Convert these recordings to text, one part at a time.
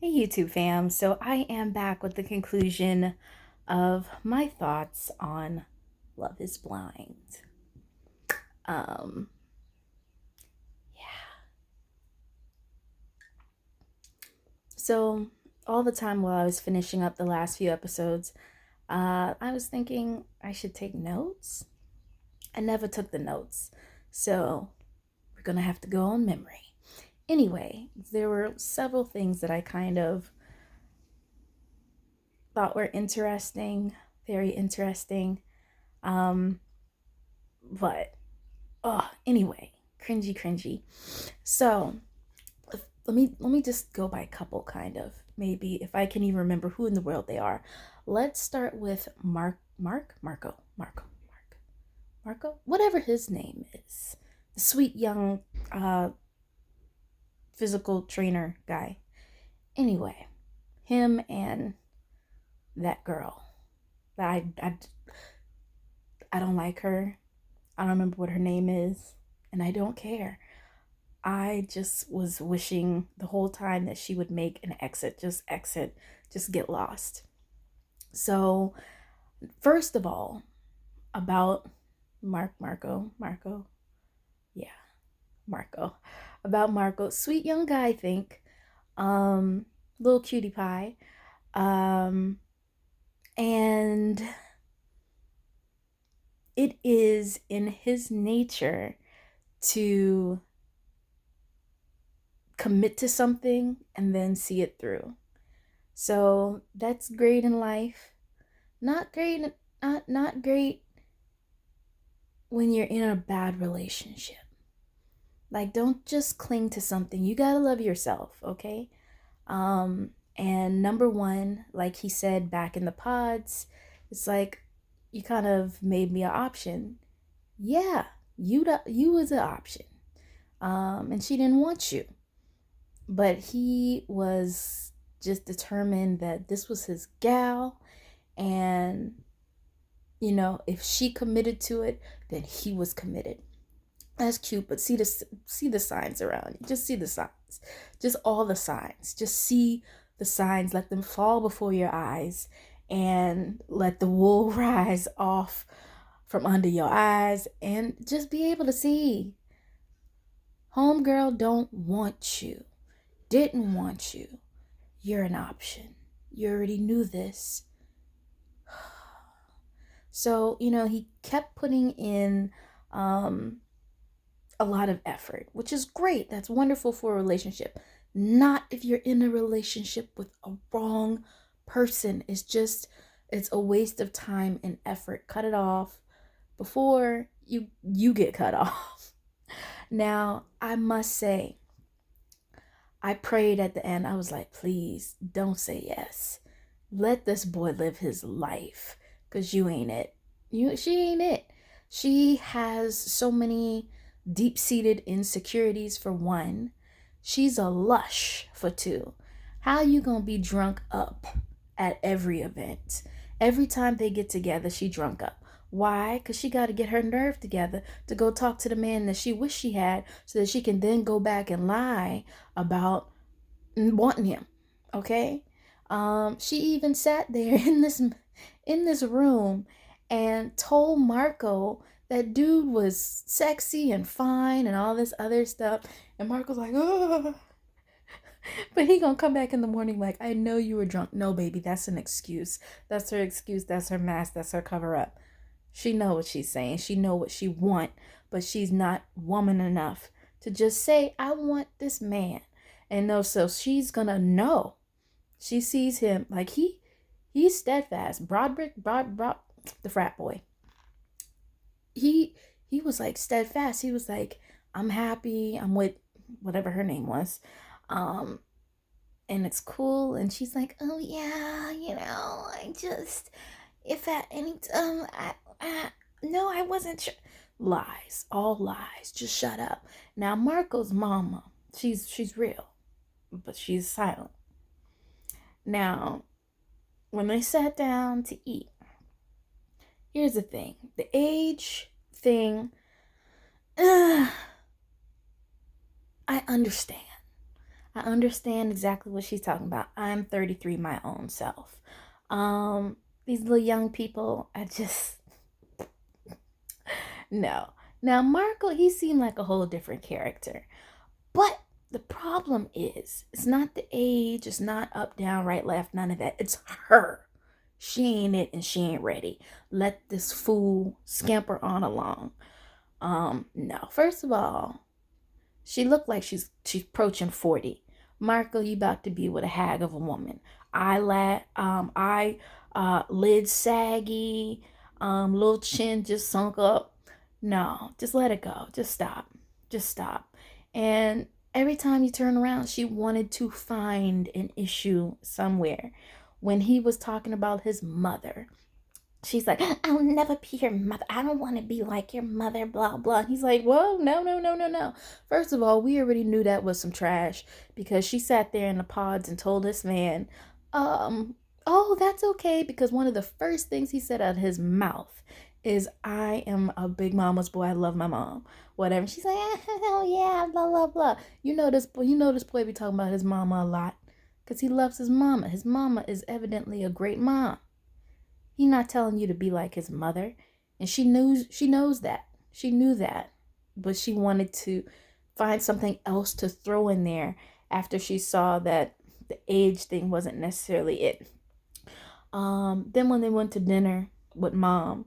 Hey YouTube fam, so I am back with the conclusion of my thoughts on Love is Blind. Um yeah. So all the time while I was finishing up the last few episodes, I was thinking I should take notes. I never took the notes. So we're gonna have to go on memory. Anyway, there were several things that I kind of thought were interesting, very interesting. Um, but anyway, cringy. So let me just go by a couple, kind of, maybe, if I can even remember who in the world they are. Let's start with Marco, whatever his name is, the sweet young physical trainer guy. Anyway, him and that girl. I don't like her. I don't remember what her name is, and I don't care. I just was wishing the whole time that she would make an exit, just get lost. So, first of all, about Marco, yeah, Marco, about Marco, sweet young guy, I think, um, little cutie pie, um, and it is in his nature to commit to something and then see it through. So that's great in life. Not great, not great when you're in a bad relationship. Like, don't just cling to something. You gotta love yourself, okay? And number one, like he said back in the pods, it's like you kind of made me an option. Yeah, you was an option. And she didn't want you, but he was just determined that this was his gal, and if she committed to it, then he was committed. That's cute, but see the signs around you. Just see the signs. Just all the signs. Just see the signs. Let them fall before your eyes, and let the wool rise off from under your eyes, and just be able to see. Homegirl don't want you. Didn't want you. You're an option. You already knew this. So, he kept putting in a lot of effort, which is great. That's wonderful for a relationship. Not if you're in a relationship with a wrong person. It's a waste of time and effort. Cut it off before you get cut off. Now, I must say, I prayed at the end. I was like, please don't say yes. Let this boy live his life, because you ain't it. She ain't it. She has so many deep-seated insecurities, for one. She's a lush, for two. How you gonna be drunk up at every event? Every time they get together, she drunk up. Why? Because she got to get her nerve together to go talk to the man that she wished she had, so that she can then go back and lie about wanting him. Okay? She even sat there in this room and told Marco that dude was sexy and fine and all this other stuff. And Marco's like, oh. But he gonna come back in the morning like, I know you were drunk. No, baby, that's an excuse. That's her excuse. That's her mask. That's her cover up. She know what she's saying. She know what she want, but she's not woman enough to just say, I want this man. And no, so she's gonna know. She sees him like he's steadfast. The frat boy. He he was like steadfast. He was like, I'm happy. I'm with whatever her name was. Um, and it's cool. And she's like, oh yeah, I just, if at any time, no, I wasn't sure. Lies, all lies. Just shut up. Now Marco's mama, she's real, but she's silent. Now, when they sat down to eat, here's the thing: the age thing. I understand. I understand exactly what she's talking about. I'm 33 my own self. These little young people, I just no. Now Marco, he seemed like a whole different character. But the problem is, it's not the age, it's not up, down, right, left, none of that. It's her. She ain't it and she ain't ready. Let this fool scamper on along. No. First of all, she looked like she's approaching 40. Marco, you about to be with a hag of a woman. Lid saggy, little chin just sunk up. No, just let it go. Just stop. Just stop. And every time you turn around, she wanted to find an issue somewhere. When he was talking about his mother, she's like, I'll never be your mother. I don't want to be like your mother, blah, blah. And he's like, whoa, no, no, no, no, no. First of all, we already knew that was some trash because she sat there in the pods and told this man, oh, that's okay. Because one of the first things he said out of his mouth is, I am a big mama's boy. I love my mom. Whatever. She's like, oh, yeah, blah, blah, blah. You know this boy be talking about his mama a lot because he loves his mama. His mama is evidently a great mom. He's not telling you to be like his mother. And she knows that. She knew that. But she wanted to find something else to throw in there after she saw that the age thing wasn't necessarily it. Then when they went to dinner with mom,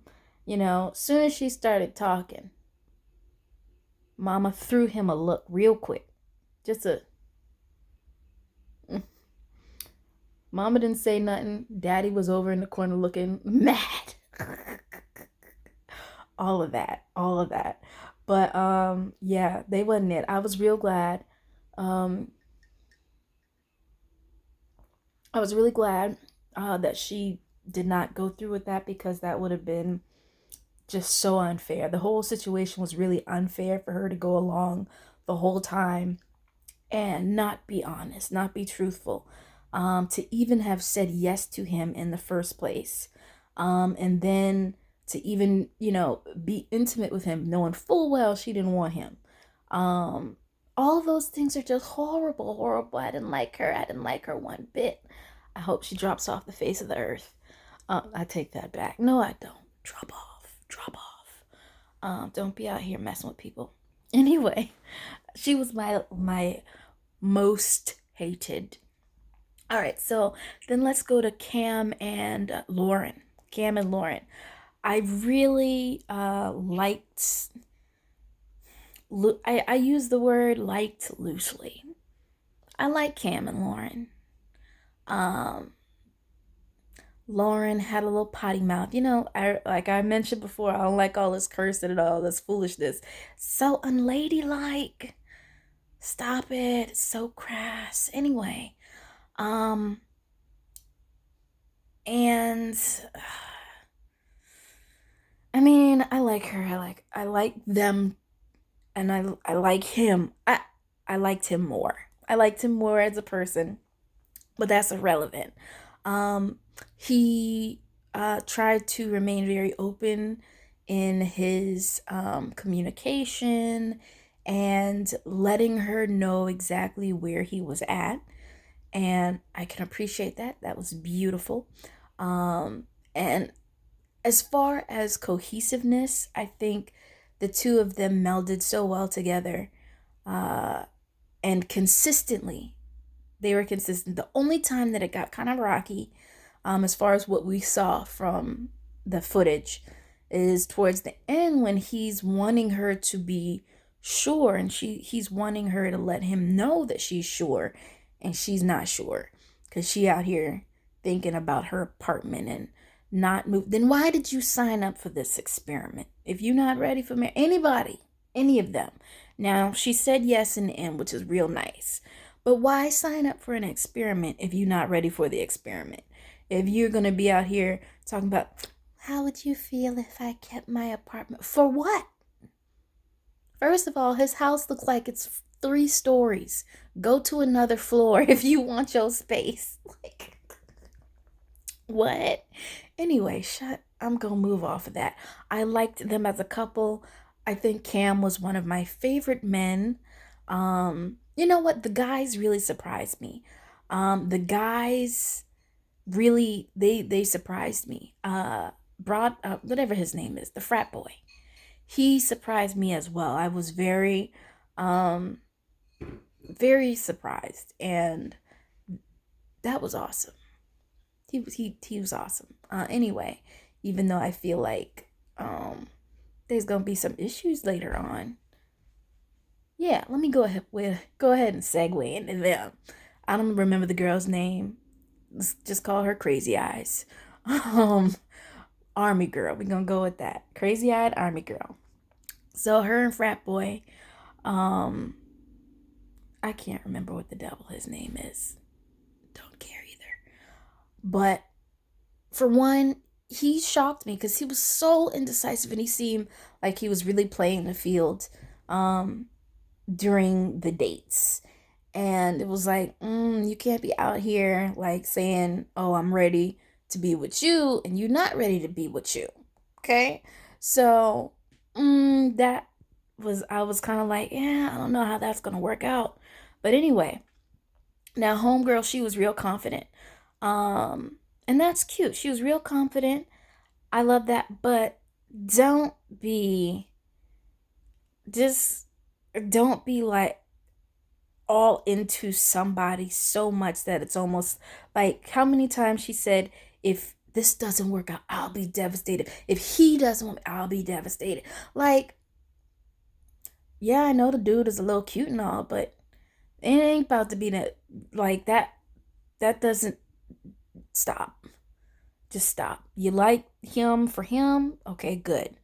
as soon as she started talking, mama threw him a look real quick. Just a Mama didn't say nothing. Daddy was over in the corner looking mad. all of that. But yeah, they wasn't it. I was real glad. I was really glad that she did not go through with that, because that would have been just so unfair. The whole situation was really unfair for her to go along the whole time and not be honest, not be truthful. To even have said yes to him in the first place. And then to even, be intimate with him, knowing full well she didn't want him. All those things are just horrible, horrible. I didn't like her. I didn't like her one bit. I hope she drops off the face of the earth. I take that back. No, I don't. Drop off. Don't be out here messing with people. Anyway, she was my most hated. All right, so then let's go to Cam and Lauren. I really liked. I use the word liked loosely. I like Cam and Lauren. Lauren had a little potty mouth. Like I mentioned before, I don't like all this cursing and all this foolishness. So unladylike. Stop it. It's so crass. Anyway. And I mean, I like her. I like them, and I like him. I liked him more. I liked him more as a person, but that's irrelevant. He tried to remain very open in his communication and letting her know exactly where he was at. And I can appreciate that. That was beautiful. And as far as cohesiveness, I think the two of them melded so well together. And consistently, they were consistent. The only time that it got kind of rocky, as far as what we saw from the footage, is towards the end when he's wanting her to be sure, and he's wanting her to let him know that she's sure, and she's not sure because she out here thinking about her apartment and not move. Then why did you sign up for this experiment if you're not ready for marriage? Any of them. Now, she said yes in the end, which is real nice. But why sign up for an experiment if you're not ready for the experiment? If you're going to be out here talking about, how would you feel if I kept my apartment? For what? First of all, his house looks like it's 3 stories. Go to another floor if you want your space. Like, what? Anyway, I'm gonna move off of that. I liked them as a couple. I think Cam was one of my favorite men. You know what? The guys really surprised me. The guys really they surprised me. Broad whatever his name is, the frat boy. He surprised me as well. I was um very surprised, and that was awesome. He was awesome. Anyway, even though I feel like there's gonna be some issues later on. Yeah, let me go ahead and segue into them. I don't remember the girl's name. Let's just call her Crazy Eyes. Um, Army girl. We're gonna go with that. Crazy eyed Army girl. So her and frat boy, um, I can't remember what the devil his name is. Don't care either. But for one, he shocked me because he was so indecisive and he seemed like he was really playing the field um during the dates. And it was like, you can't be out here like saying, oh, I'm ready to be with you, and you're not ready to be with you. Okay. So, that I was kind of like, yeah, I don't know how that's going to work out. But anyway, now homegirl, she was real confident. And that's cute. She was real confident. I love that. But don't be, just don't be like, all into somebody so much that it's almost like how many times she said, if this doesn't work out, I'll be devastated. If he doesn't want me, I'll be devastated. Like, yeah, I know the dude is a little cute and all, but it ain't about to be that like that. That doesn't stop. Just stop. You like him for him? Okay, good.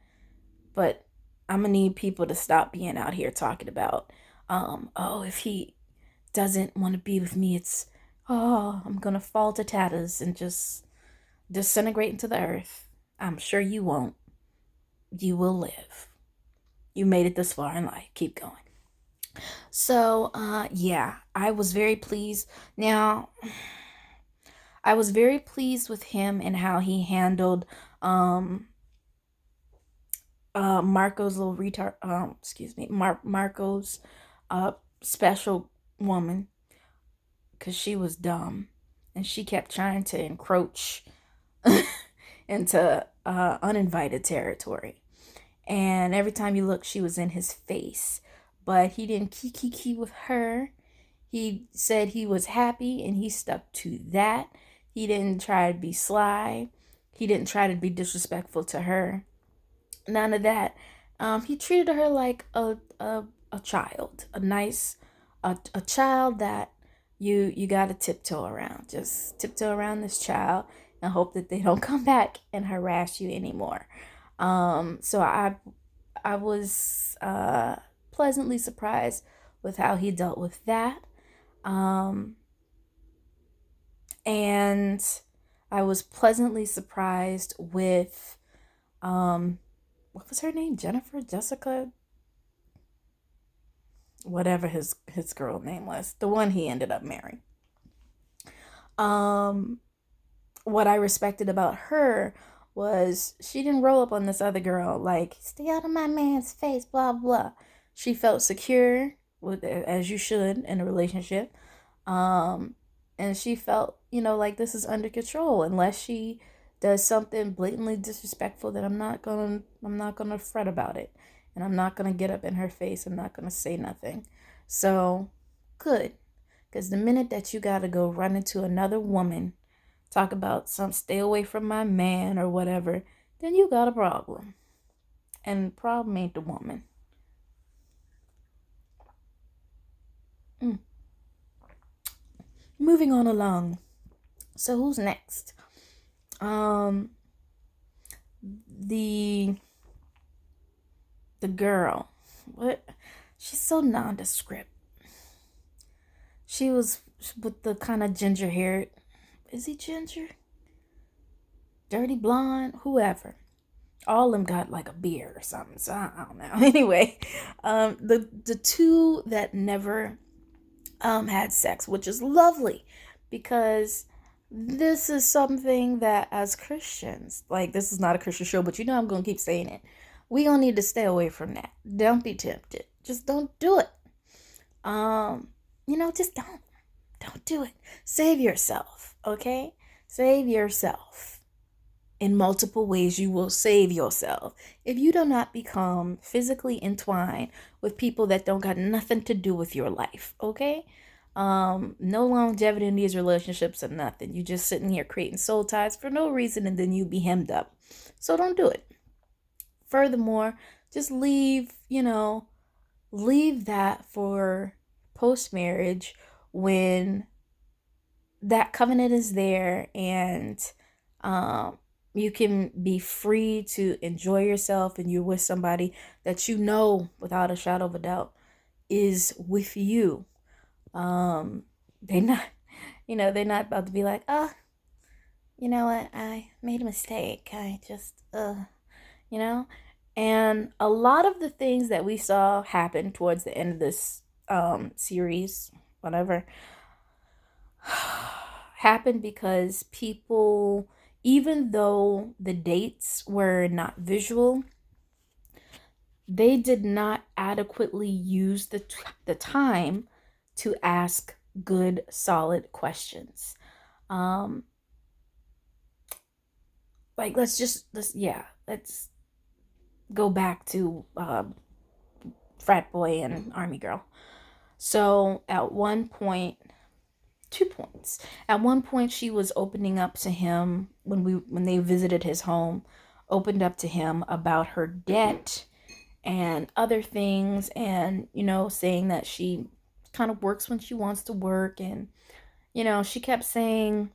But I'm gonna need people to stop being out here talking about, oh, if he doesn't want to be with me, it's, oh, I'm gonna fall to tatters and just disintegrate into the earth. I'm sure you won't. You will live. You made it this far in life. Keep going. So, yeah, I was very pleased. Now, I was very pleased with him and how he handled um Marco's little retard excuse me, Marco's uh special woman, because she was dumb and she kept trying to encroach into uninvited territory. And every time you look, she was in his face. But he didn't kiki with her. He said he was happy and he stuck to that. He didn't try to be sly. He didn't try to be disrespectful to her. None of that. He treated her like a child, a nice a child that you got to tiptoe around. Just tiptoe around this child and hope that they don't come back and harass you anymore. So I was pleasantly surprised with how he dealt with that. Um, and I was pleasantly surprised with what was her name? Jennifer, Jessica, whatever his girl name was, the one he ended up marrying. Um, what I respected about her was she didn't roll up on this other girl like, stay out of my man's face, blah blah. She felt secure with, as you should in a relationship. Um, and she felt, like this is under control. Unless she does something blatantly disrespectful, that I'm not gonna fret about it. And I'm not gonna get up in her face. I'm not gonna say nothing. So good. Because the minute that you gotta go run into another woman, talk about some stay away from my man or whatever, then you got a problem. And the problem ain't the woman. Mm. Moving on along. So who's next? Um the the girl. What? She's so nondescript. She was with the kind of ginger hair. Is he ginger? Dirty blonde? Whoever. All of them got like a beard or something. So I don't know. Anyway, the two that never had sex, which is lovely, because this is something that as Christians, like, this is not a Christian show, but I'm gonna keep saying it. We gonna need to stay away from that. Don't be tempted. Just don't do it. just don't do it. Save yourself, okay? Save yourself. In multiple ways, you will save yourself if you do not become physically entwined with people that don't got nothing to do with your life, okay? No longevity in these relationships or nothing. You just sitting here creating soul ties for no reason, and then you be hemmed up. So don't do it. Furthermore, just leave that for post marriage, when that covenant is there, and you can be free to enjoy yourself, and you're with somebody that without a shadow of a doubt is with you. They're not, they're not about to be like, oh, you know what, I made a mistake. I just, you know? And a lot of the things that we saw happen towards the end of this series, whatever, happened because people, even though the dates were not visual, they did not adequately use the time to ask good, solid questions. Like, let's go back to frat boy and army girl. So at one point, 2 points. At one point, she was opening up to him when they visited his home, opened up to him about her debt and other things, and saying that she kind of works when she wants to work, and she kept saying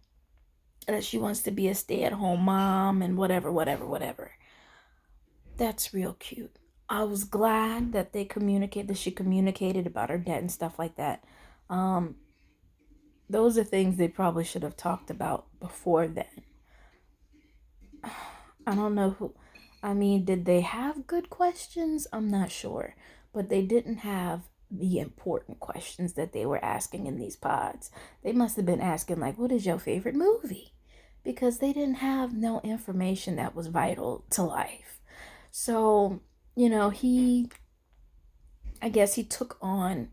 that she wants to be a stay-at-home mom and whatever. That's real cute. I was glad that she communicated about her debt and stuff like that. Those are things they probably should have talked about before then. I don't know did they have good questions? I'm not sure. But they didn't have the important questions that they were asking in these pods. They must have been asking, like, what is your favorite movie? Because they didn't have no information that was vital to life. So, I guess he took on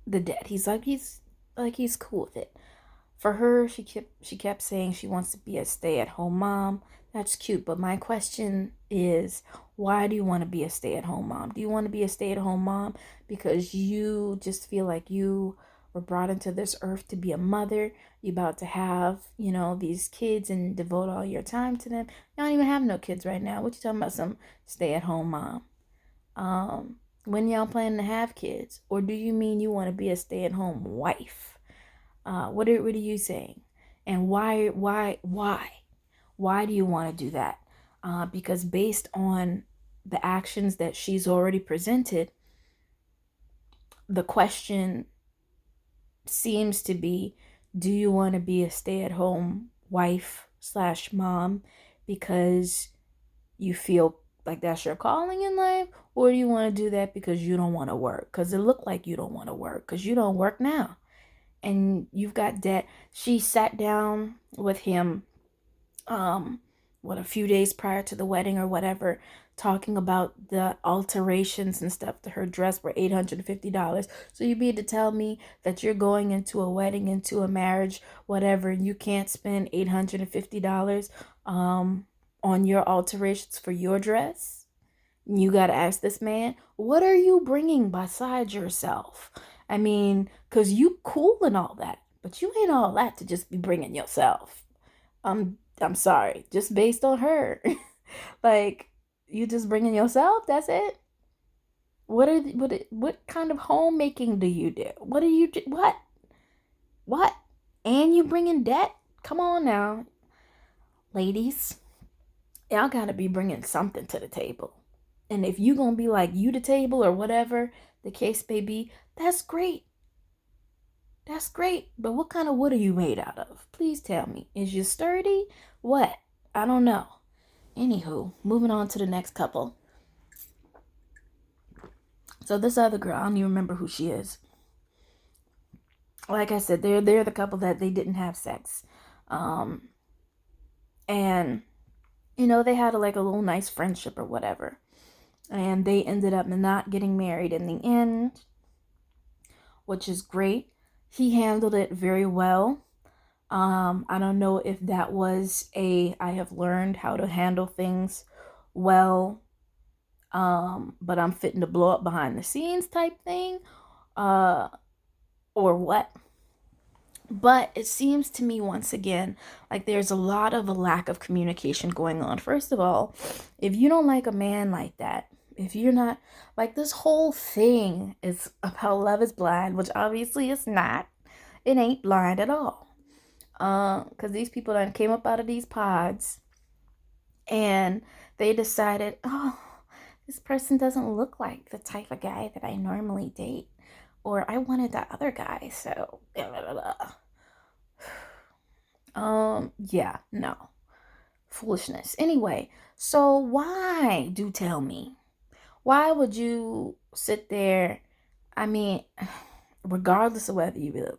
the debt. He's cool with it. For her, she kept saying she wants to be a stay-at-home mom. That's cute, but my question is, why do you want to be a stay-at-home mom? Do you want to be a stay-at-home mom because you just feel like you were brought into this earth to be a mother? You're about to have, these kids and devote all your time to them. You don't even have no kids right now. What you talking about, some stay-at-home mom? When y'all planning to have kids? Or do you mean you want to be a stay-at-home wife? What are you saying? And why do you want to do that? Because based on the actions that she's already presented, the question seems to be, do you want to be a stay-at-home wife / mom because you feel like that's your calling in life? Or do you want to do that because you don't want to work? Because it looked like you don't want to work because you don't work now. And you've got debt. She sat down with him, a few days prior to the wedding or whatever, talking about the alterations and stuff to her dress were $850. So you mean to tell me that you're going into a wedding, into a marriage, whatever, and you can't spend $850 on your alterations for your dress? You got to ask this man, what are you bringing besides yourself? Because you cool and all that, but you ain't all that to just be bringing yourself. I'm sorry, just based on her. Like, you just bringing yourself, that's it? What kind of homemaking do you do? What do you do? What? And you bringing debt? Come on now. Ladies, y'all got to be bringing something to the table. And if you going to be like you the table or whatever the case may be, that's great. That's great. But what kind of wood are you made out of? Please tell me. Is you sturdy? What? I don't know. Anywho, moving on to the next couple. So this other girl, I don't even remember who she is. Like I said, they're the couple that they didn't have sex. And, they had a little nice friendship or whatever. And they ended up not getting married in the end. which is great. He handled it very well. I don't know if that was I have learned how to handle things well, but I'm fitting to blow up behind the scenes type thing, uh, or what. But it seems to me once again like there's a lot of a lack of communication going on. First of all, if you don't like a man like that, if you're not like this whole thing is about love is blind, which obviously it's not. It ain't blind at all. Because these people that came up out of these pods and they decided, oh, this person doesn't look like the type of guy that I normally date, or I wanted that other guy, so blah, blah, blah. Yeah, no. Foolishness. Anyway, so why, do tell me, why would you sit there? I mean, regardless of whether you really,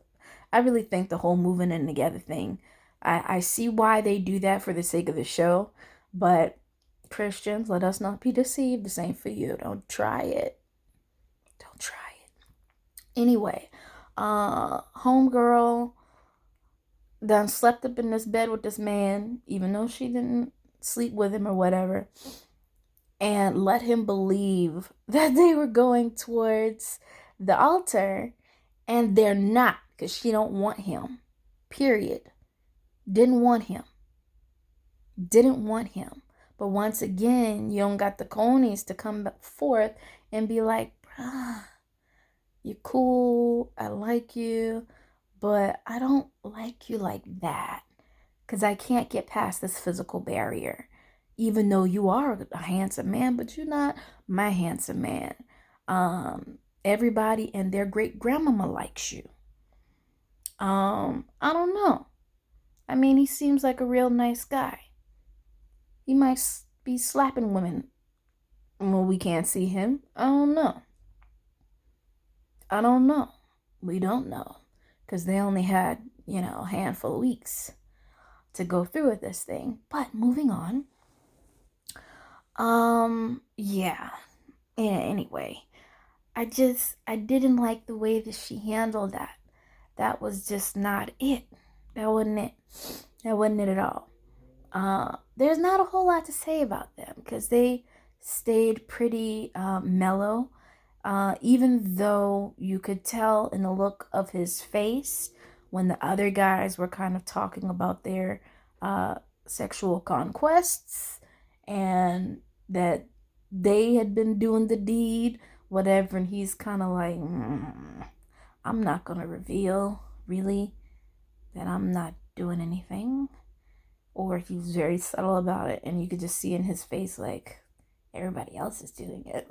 I really think the whole moving in together thing, I see why they do that for the sake of the show, but Christians, let us not be deceived. The same for you. Don't try it. Don't try it. Anyway, homegirl done slept up in this bed with this man, even though she didn't sleep with him or whatever, and let him believe that they were going towards the altar, and they're not, because she don't want him. Period. Didn't want him. Didn't want him. But once again, you don't got the conies to come forth and be like, bruh, you're cool, I like you, but I don't like you like that, because I can't get past this physical barrier. Even though you are a handsome man, but you're not my handsome man. Everybody and their great grandmama likes you. I don't know. I mean, he seems like a real nice guy. He might be slapping women. Well, we can't see him. I don't know. We don't know. Because they only had, a handful of weeks to go through with this thing. But moving on. Yeah. Anyway, I didn't like the way that she handled that. That was just not it. That wasn't it. That wasn't it at all. There's not a whole lot to say about them because they stayed pretty mellow. Even though you could tell in the look of his face when the other guys were kind of talking about their sexual conquests and that they had been doing the deed, whatever, and he's kind of like, I'm not going to reveal, really, that I'm not doing anything. Or he's very subtle about it, and you could just see in his face, like, everybody else is doing it.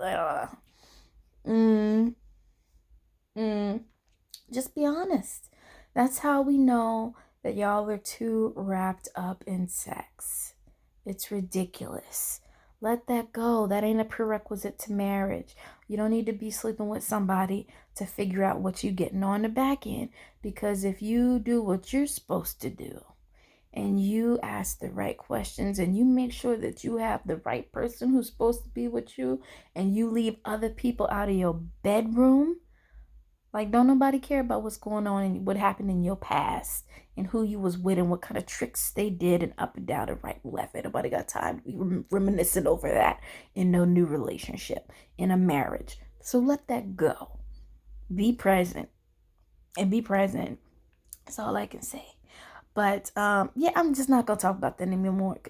Just be honest. That's how we know that y'all are too wrapped up in sex. It's ridiculous. Let that go. That ain't a prerequisite to marriage. You don't need to be sleeping with somebody to figure out what you're getting on the back end. Because if you do what you're supposed to do, and you ask the right questions, and you make sure that you have the right person who's supposed to be with you, and you leave other people out of your bedroom, like, don't nobody care about what's going on and what happened in your past and who you was with and what kind of tricks they did and up and down and right and left. Ain't nobody got time to be reminiscing over that in no new relationship, in a marriage. So let that go. Be present. And be present. That's all I can say. But yeah, I'm just not gonna talk about that anymore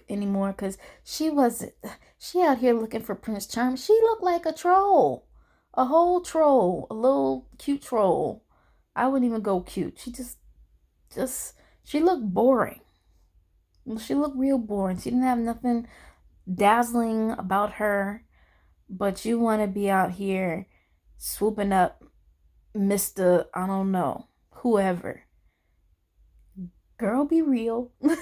because she out here looking for Prince Charming. She looked like a troll. A whole troll, a little cute troll. I wouldn't even go cute. She looked boring. She looked real boring. She didn't have nothing dazzling about her. But you want to be out here swooping up Mr. I don't know, whoever. Girl, be real. Let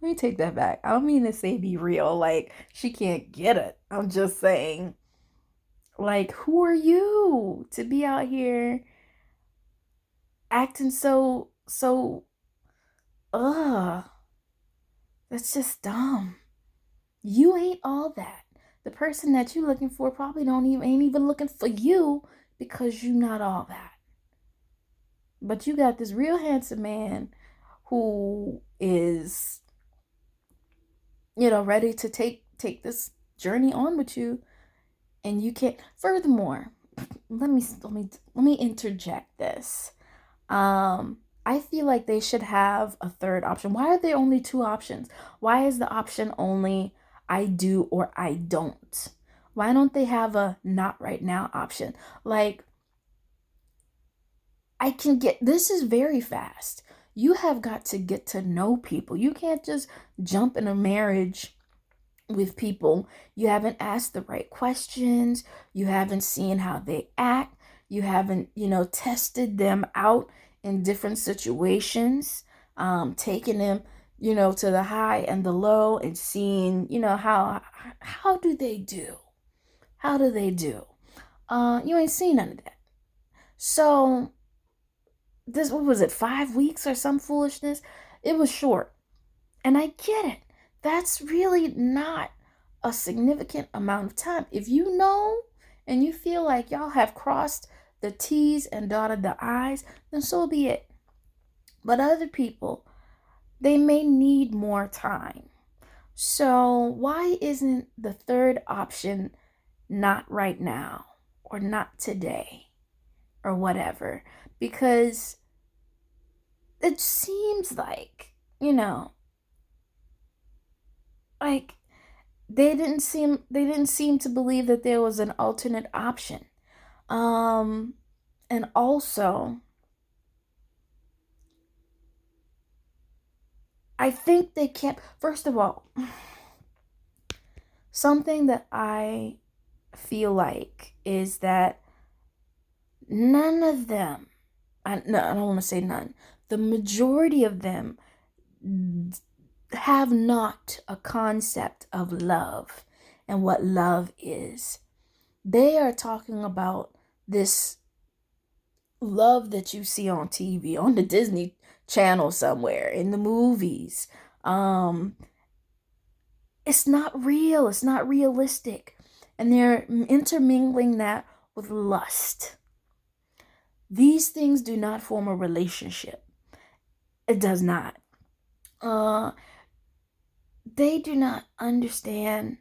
me take that back. I don't mean to say be real. Like, she can't get it. I'm just saying, like, who are you to be out here acting so, that's just dumb. You ain't all that. The person that you looking for probably ain't even looking for you because you not all that. But you got this real handsome man who is, ready to take this journey on with you, and you can't. Furthermore, let me interject this. I feel like they should have a third option. Why are there only two options? Why is the option only I do or I don't? Why don't they have a not right now option? Like, this is very fast. You have got to get to know people. You can't just jump in a marriage with people you haven't asked the right questions, you haven't seen how they act, you haven't, tested them out in different situations, taking them, to the high and the low, and seeing, how do they do? How do they do? You ain't seen none of that. So this, what was it, 5 weeks or some foolishness? It was short. And I get it. That's really not a significant amount of time. If you know and you feel like y'all have crossed the T's and dotted the I's, then so be it. But other people, they may need more time. So why isn't the third option not right now or not today or whatever? Because it seems like, like they didn't seem to believe that there was an alternate option. And also, I think they kept, first of all, something that I feel like is that none of them, no, I don't want to say none, the majority of them have not a concept of love and what love is. They are talking about this love that you see on TV, on the Disney Channel somewhere, in the movies. It's not real. It's not realistic. And they're intermingling that with lust. These things do not form a relationship. It does not. They do not understand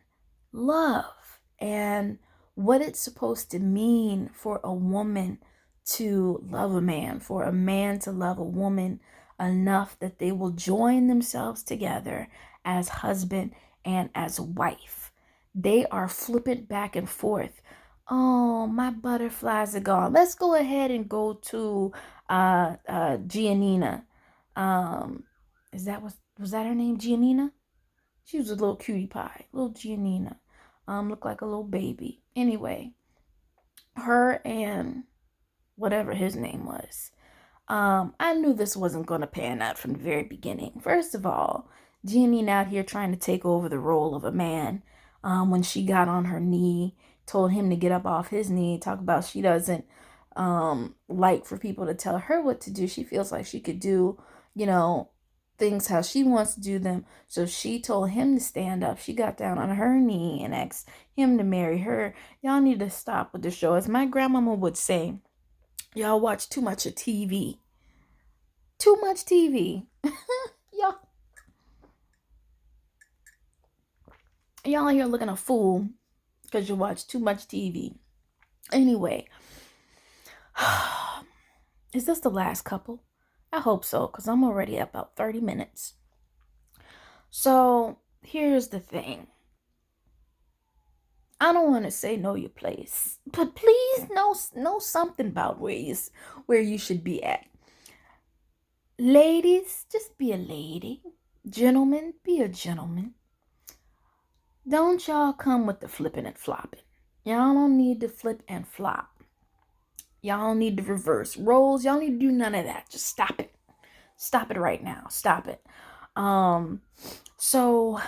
love and what it's supposed to mean for a woman to love a man, for a man to love a woman enough that they will join themselves together as husband and as wife. They are flipping back and forth. Oh, my butterflies are gone. Let's go ahead and go to Giannina. Was that her name, Giannina? She was a little cutie pie, little Giannina. Looked like a little baby. Anyway, her and whatever his name was. I knew this wasn't going to pan out from the very beginning. First of all, Giannina out here trying to take over the role of a man. When she got on her knee, told him to get up off his knee, talk about she doesn't like for people to tell her what to do. She feels like she could do, things how she wants to do them. So she told him to stand up. She got down on her knee and asked him to marry her. Y'all need to stop with the show. As my grandmama would say, y'all watch too much of TV. Too much TV. Y'all here looking a fool because you watch too much TV. Anyway, is this the last couple? I hope so, because I'm already at about 30 minutes. So here's the thing. I don't want to say know your place, but please know something about where you should be at. Ladies, just be a lady. Gentlemen, be a gentleman. Don't y'all come with the flipping and flopping. Y'all don't need to flip and flop. Y'all don't need to reverse roles. Y'all need to do none of that. Just stop it. Stop it right now. Stop it. So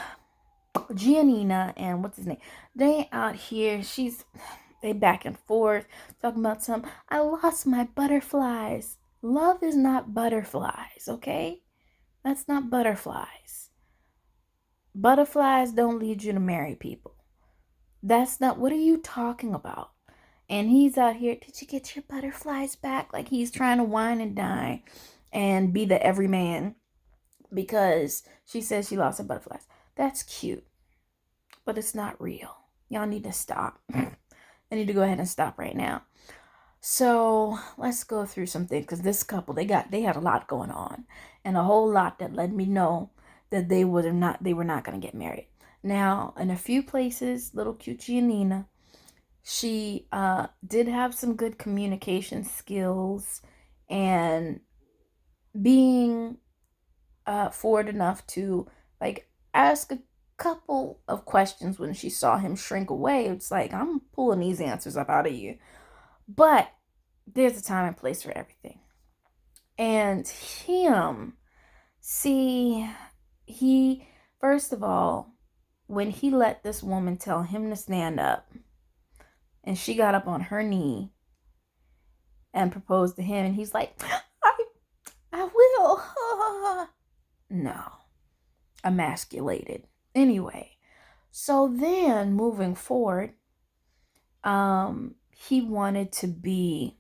Giannina and what's his name? They out here. They back and forth talking about I lost my butterflies. Love is not butterflies, okay? That's not butterflies. Butterflies don't lead you to marry people. That's not, what are you talking about? And he's out here, did you get your butterflies back? Like he's trying to wine and dine and be the everyman because she says she lost her butterflies. That's cute, but it's not real. Y'all need to stop. I need to go ahead and stop right now. So let's go through some things, because this couple, they had a lot going on, and a whole lot that let me know that they were not going to get married. Now, in a few places, little cute Giannina, she did have some good communication skills and being forward enough to like ask a couple of questions when she saw him shrink away. It's like, I'm pulling these answers up out of you. But there's a time and place for everything. And him, see, he, first of all, when he let this woman tell him to stand up, and she got up on her knee and proposed to him, and he's like, I will. No, emasculated. Anyway, so then moving forward, he wanted to be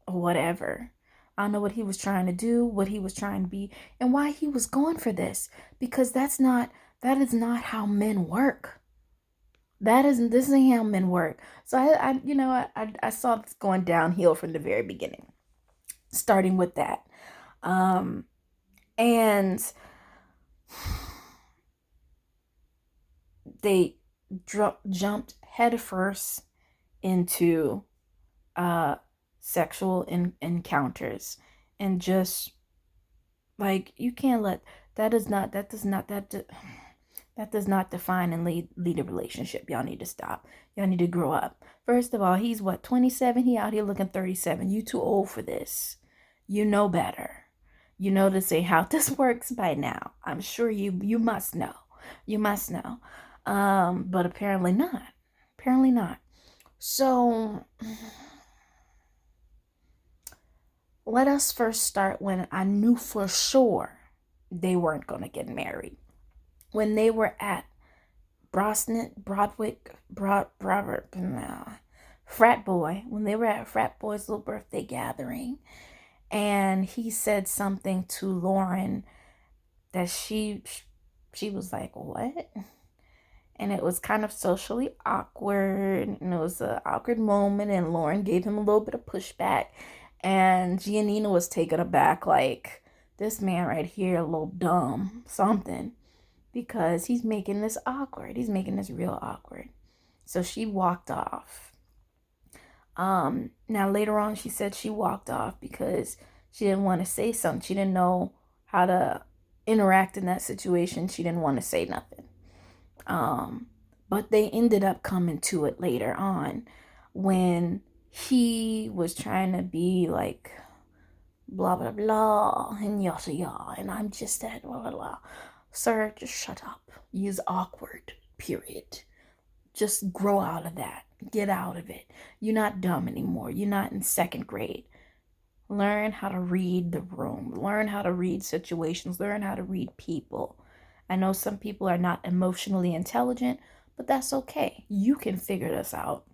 whatever. I don't know what he was trying to do, what he was trying to be, and why he was going for this. Because that is not how men work. This isn't how men work. So I saw this going downhill from the very beginning, starting with that. And they jumped headfirst into sexual encounters, and just like, you can't let that does not define and lead a relationship. Y'all need to stop. Y'all need to grow up. First of all, he's what, 27? He out here looking 37. You too old for this. You know better. You know to say how this works by now. I'm sure you must know. You must know. But apparently not. Apparently not. So let us first start when I knew for sure they weren't going to get married. When they were at Frat Boy, when they were at Frat Boy's little birthday gathering, and he said something to Lauren that she was like, what? And it was kind of socially awkward, and it was an awkward moment, and Lauren gave him a little bit of pushback, and Giannina was taken aback, like, this man right here a little dumb, something, because he's making this awkward. He's making this real awkward. So she walked off. Now later on, she said she walked off because she didn't want to say something. She didn't know how to interact in that situation. She didn't want to say nothing. But they ended up coming to it later on when he was trying to be like, blah, blah, blah, and yada, yada, and I'm just that, blah, blah, blah. Sir, just shut up. Use awkward, period. Just grow out of that. Get out of it. You're not dumb anymore. You're not in second grade. Learn how to read the room. Learn how to read situations. Learn how to read people. I know some people are not emotionally intelligent, but that's okay. You can figure this out.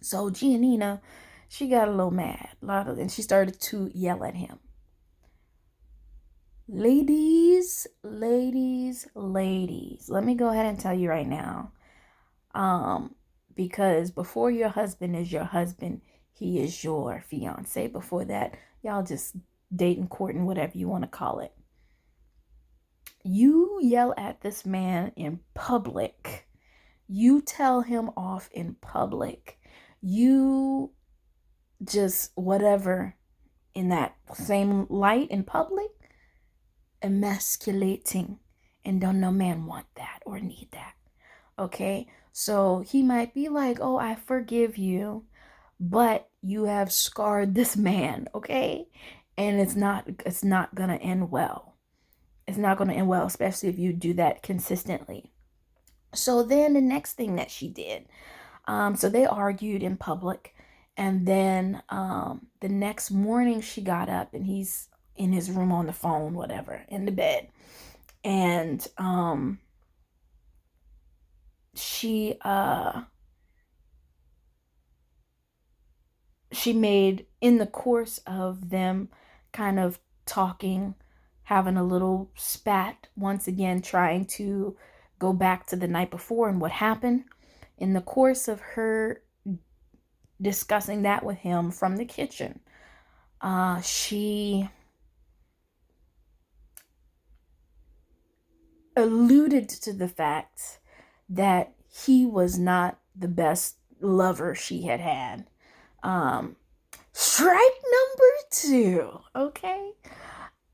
So Giannina, she got a little mad, and she started to yell at him. Ladies, let me go ahead and tell you right now. Because before your husband is your husband, he is your fiance. Before that, y'all just dating, courting, whatever you want to call it. You yell at this man in public. You tell him off in public. You just whatever in that same light in public, emasculating, and don't no man want that or need that. Okay, so he might be like, oh, I forgive you, but you have scarred this man, okay? And it's not gonna end well. It's not gonna end well, especially if you do that consistently. So then the next thing that she did, so they argued in public, and then the next morning she got up and he's in his room on the phone, whatever, in the bed, and she she made, in the course of them kind of talking, having a little spat, once again trying to go back to the night before and what happened. In the course of her discussing that with him from the kitchen, she alluded to the fact that he was not the best lover she had had. Strike number 2, okay?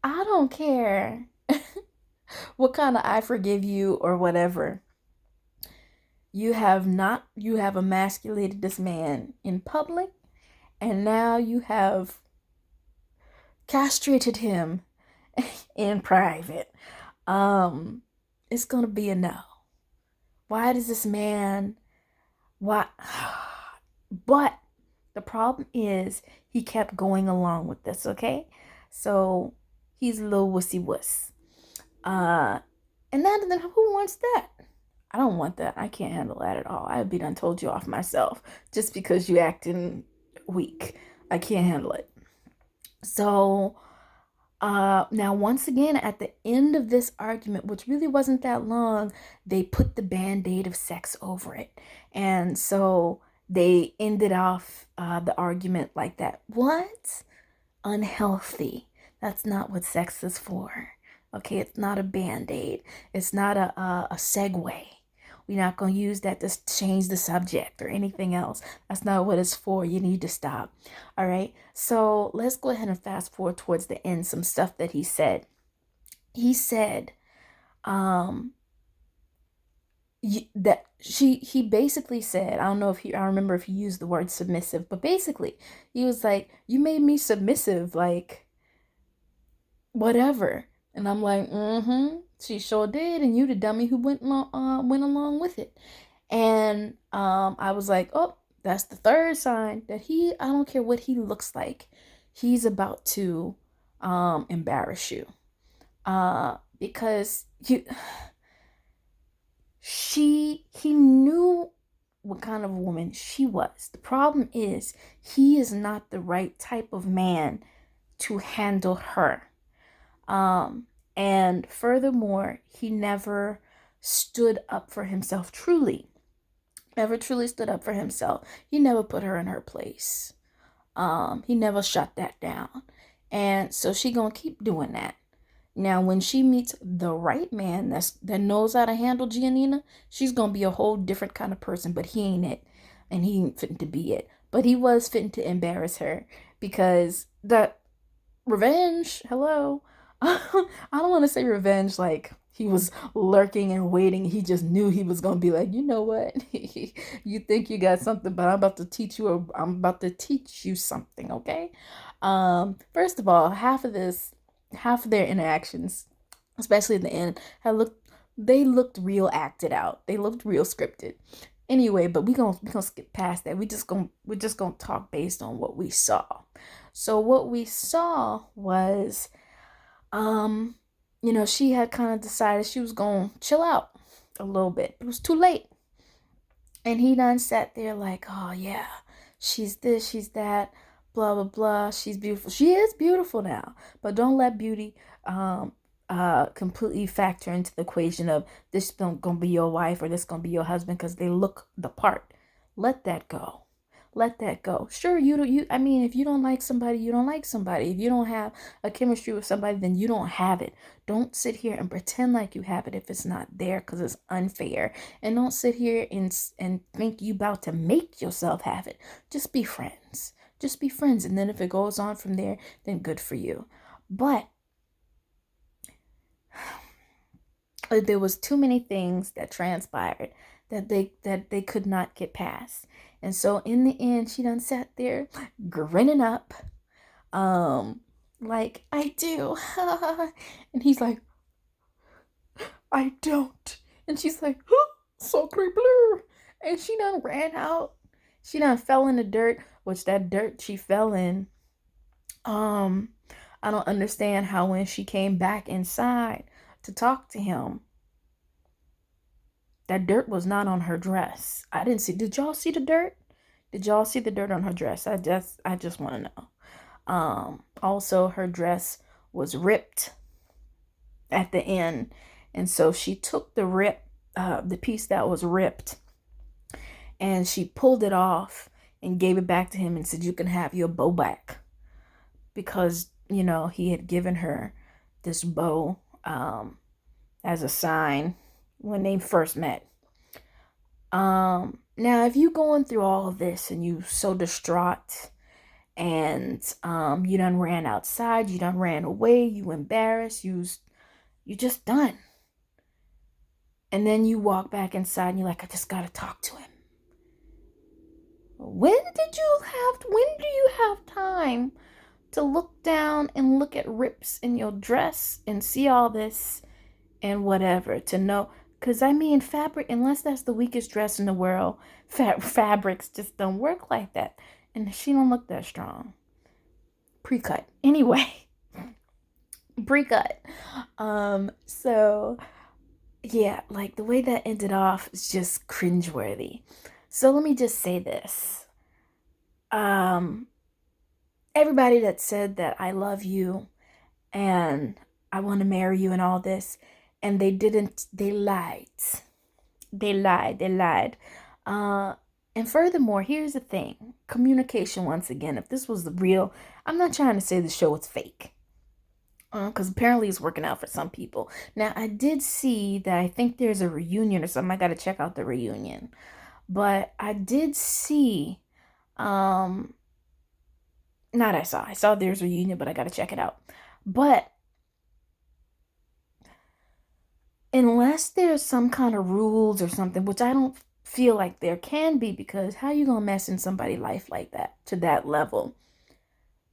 I don't care what kind of I forgive you or whatever. You have emasculated this man in public, and now you have castrated him in private. It's gonna be a no. Why does this man, why? But the problem is he kept going along with this, okay? So he's a little wussy wuss. And then who wants that? I don't want that. I can't handle that at all. I'd be done told you off myself just because you acting weak. I can't handle it. So now once again, at the end of this argument, which really wasn't that long, they put the band-aid of sex over it. And so they ended off the argument like that. What? Unhealthy. That's not what sex is for. Okay, it's not a band-aid. It's not a segue. We're not going to use that to change the subject or anything else. That's not what it's for. You need to stop. All right. So let's go ahead and fast forward towards the end. Some stuff that he said. He said that he basically said, I don't know if I remember if he used the word submissive, but basically he was like, you made me submissive, like whatever. And I'm like, she sure did, and you the dummy who went along with it. And I was like, oh, that's the third sign that I don't care what he looks like, he's about to embarrass you. Because he knew what kind of woman she was. The problem is he is not the right type of man to handle her. And furthermore, he never stood up for himself truly. Never truly stood up for himself. He never put her in her place. He never shut that down. And so she gonna keep doing that. Now, when she meets the right man that knows how to handle Giannina, she's gonna be a whole different kind of person, but he ain't it. And he ain't fitting to be it. But he was fitting to embarrass her, because the revenge, hello. I don't want to say revenge like he was lurking and waiting. He just knew he was going to be like, you know what? You think you got something, but I'm about to teach you something, okay? First of all, half of their interactions, especially at the end, they looked real acted out. They looked real scripted. Anyway, but we're gonna skip past that. We're just gonna talk based on what we saw. So what we saw was she had kind of decided she was going to chill out a little bit. It was too late. And he done sat there like, oh yeah, she's this, she's that, blah, blah, blah. She's beautiful. She is beautiful now. But don't let beauty completely factor into the equation of this going to be your wife or this going to be your husband because they look the part. Let that go. Let that go. Sure, if you don't like somebody, you don't like somebody. If you don't have a chemistry with somebody, then you don't have it. Don't sit here and pretend like you have it if it's not there, because it's unfair. And don't sit here and think you about to make yourself have it. Just be friends. Just be friends. And then if it goes on from there, then good for you. But there was too many things that transpired that they could not get past. And so in the end, she done sat there grinning up, like, I do. And he's like, I don't. And she's like, sacre bleu. And she done ran out. She done fell in the dirt, which that dirt she fell in, I don't understand how when she came back inside to talk to him, that dirt was not on her dress. I didn't see. Did y'all see the dirt? Did y'all see the dirt on her dress? I just want to know. Also, her dress was ripped at the end, and so she took the piece that was ripped, and she pulled it off and gave it back to him and said, "You can have your bow back," because he had given her this bow as a sign when they first met. Now, if you going through all of this and you so distraught, and you done ran outside, you done ran away, you embarrassed, you just done, and then you walk back inside and you're like, I just gotta talk to him. When do you have time to look down and look at rips in your dress and see all this and whatever, to know? Because I mean, fabric, unless that's the weakest dress in the world, fabrics just don't work like that. And she don't look that strong. Pre-cut. Anyway, pre-cut. So yeah, like the way that ended off is just cringeworthy. So let me just say this. Everybody that said that I love you and I want to marry you and all this, and they didn't, they lied. They lied. And furthermore, here's the thing. Communication, once again, if this was the real, I'm not trying to say the show is fake. Because apparently it's working out for some people. Now, I did see that I think there's a reunion or something. I got to check out the reunion. But I did see, I saw there's a reunion, but I got to check it out. But unless there's some kind of rules or something, which I don't feel like there can be, because how you gonna mess in somebody's life like that to that level?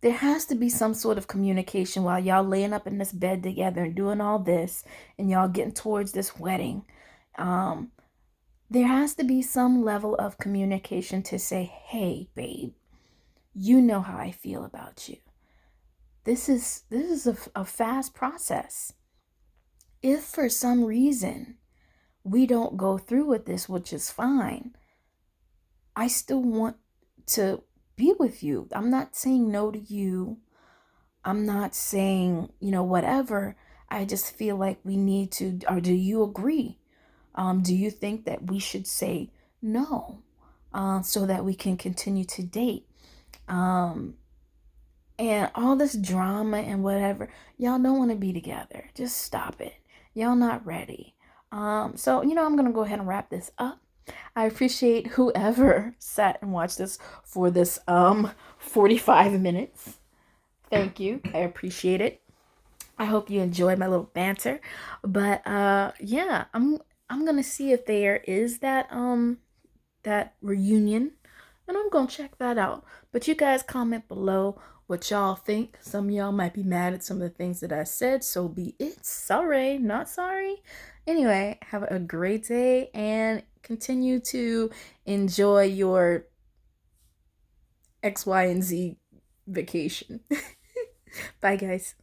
There has to be some sort of communication while y'all laying up in this bed together and doing all this and y'all getting towards this wedding. There has to be some level of communication to say, hey, babe, you know how I feel about you. This is a fast process. If for some reason we don't go through with this, which is fine, I still want to be with you. I'm not saying no to you. I'm not saying, whatever. I just feel like we need to, or do you agree? Do you think that we should say no, so that we can continue to date? And all this drama and whatever, y'all don't want to be together. Just stop it. Y'all not ready. So, I'm going to go ahead and wrap this up. I appreciate whoever sat and watched this for this 45 minutes. Thank you. I appreciate it. I hope you enjoyed my little banter. But yeah, I'm going to see if there is that reunion, and I'm going to check that out. But you guys comment below what y'all think. Some of y'all might be mad at some of the things that I said, so be it. Sorry, not sorry. Anyway, have a great day and continue to enjoy your X, Y, and Z vacation. Bye, guys.